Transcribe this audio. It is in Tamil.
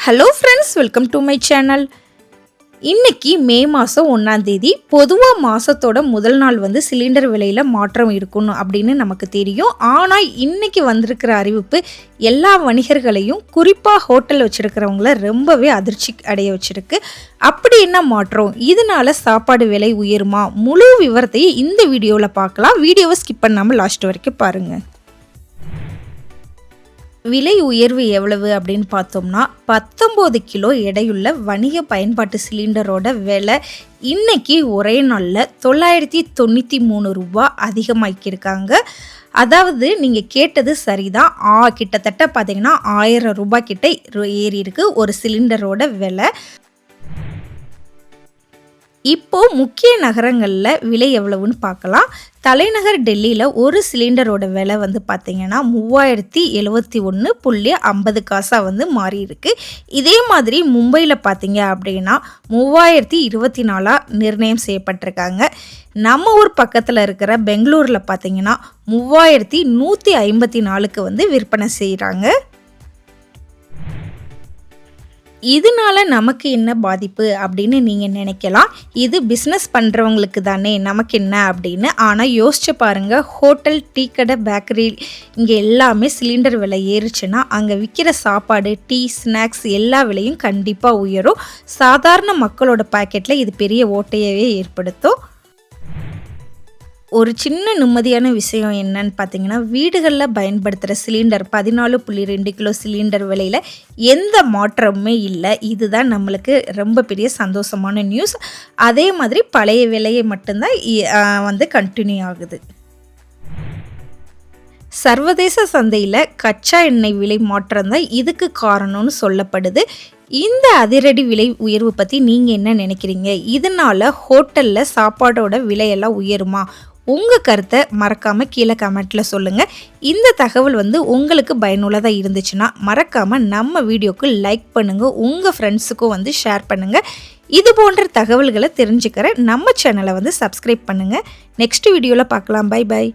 Hello friends, welcome to my channel. இன்னைக்கு மே மாதம் 1ஆம் தேதி. பொதுவாக மாதத்தோட முதல் நாள் சிலிண்டர் விலையில் மாற்றம் இருக்கணும் அப்படின்னு நமக்கு தெரியும். ஆனால் இன்னைக்கு வந்திருக்கிற அறிவிப்பு எல்லா வணிகர்களையும், குறிப்பாக ஹோட்டல் வச்சுருக்கிறவங்கள ரொம்பவே அதிர்ச்சி அடைய வச்சுருக்கு. அப்படி என்ன மாற்றம், இதனால சாப்பாடு விலை உயருமா, முழு விவரத்தையும் இந்த வீடியோவில் பார்க்கலாம். வீடியோவை ஸ்கிப் பண்ணாமல் லாஸ்ட் வரைக்கும் பாருங்கள். விலை உயர்வு எவ்வளவு அப்படின்னு பார்த்தோம்னா, 19 கிலோ எடையுள்ள வணிக பயன்பாட்டு சிலிண்டரோட விலை இன்னைக்கு ஒரே நாளில் 993 ரூபா அதிகமாக்கியிருக்காங்க. அதாவது நீங்கள் கேட்டது சரிதான். கிட்டத்தட்ட பார்த்தீங்கன்னா 1000 ரூபாய் கிட்ட ஏறி இருக்கு ஒரு சிலிண்டரோட விலை. இப்போ முக்கிய நகரங்களில் விலை எவ்வளவுன்னு பார்க்கலாம். தலைநகர் டெல்லியில் ஒரு சிலிண்டரோட விலை பார்த்தீங்கன்னா 3071.50 காசாக மாறி இருக்கு. இதே மாதிரி மும்பையில் பார்த்தீங்க அப்படின்னா 3024 நிர்ணயம் செய்யப்பட்டிருக்காங்க. நம்ம ஊர் பக்கத்தில் இருக்கிற பெங்களூரில் பார்த்தீங்கன்னா 3154க்கு விற்பனை செய்கிறாங்க. இதனால நமக்கு என்ன பாதிப்பு அப்படின்னு நீங்கள் நினைக்கலாம். இது பிஸ்னஸ் பண்ணுறவங்களுக்கு தானே, நமக்கு என்ன அப்படின்னு. ஆனால் யோசிச்சு பாருங்கள், ஹோட்டல், டீ கடை, பேக்கரி இங்கே எல்லாமே சிலிண்டர் விலை ஏறுச்சுன்னா அங்கே விற்கிற சாப்பாடு, டீ, ஸ்நாக்ஸ் எல்லா விலையும் கண்டிப்பாக உயரும். சாதாரண மக்களோட பாக்கெட்டில் இது பெரிய ஓட்டையவே ஏற்படுத்தும். ஒரு சின்ன நிம்மதியான விஷயம் என்னன்னு பார்த்தீங்கன்னா, வீடுகளில் பயன்படுத்துகிற சிலிண்டர் 14.2 கிலோ சிலிண்டர் விலையில் எந்த மாற்றமுமே இல்லை. இதுதான் நம்மளுக்கு ரொம்ப பெரிய சந்தோஷமான நியூஸ். அதே மாதிரி பழைய விலையை மட்டும்தான் கண்டினியூ ஆகுது. சர்வதேச சந்தையில் கச்சா எண்ணெய் விலை மாற்றம் தான் இதுக்கு காரணம்னு சொல்லப்படுது. இந்த அதிரடி விலை உயர்வு பற்றி நீங்கள் என்ன நினைக்கிறீங்க? இதனால் ஹோட்டலில் சாப்பாடோட விலையெல்லாம் உயருமா? உங்கள் கருத்தை மறக்காமல் கீழே கமெண்ட்டில் சொல்லுங்கள். இந்த தகவல் உங்களுக்கு பயனுள்ளதாக இருந்துச்சுன்னா மறக்காமல் நம்ம வீடியோக்கு லைக் பண்ணுங்கள். உங்கள் ஃப்ரெண்ட்ஸுக்கும் ஷேர் பண்ணுங்கள். இது போன்ற தகவல்களை தெரிஞ்சுக்கிற நம்ம சேனலை சப்ஸ்கிரைப் பண்ணுங்கள். நெக்ஸ்ட் வீடியோவில் பார்க்கலாம். Bye bye.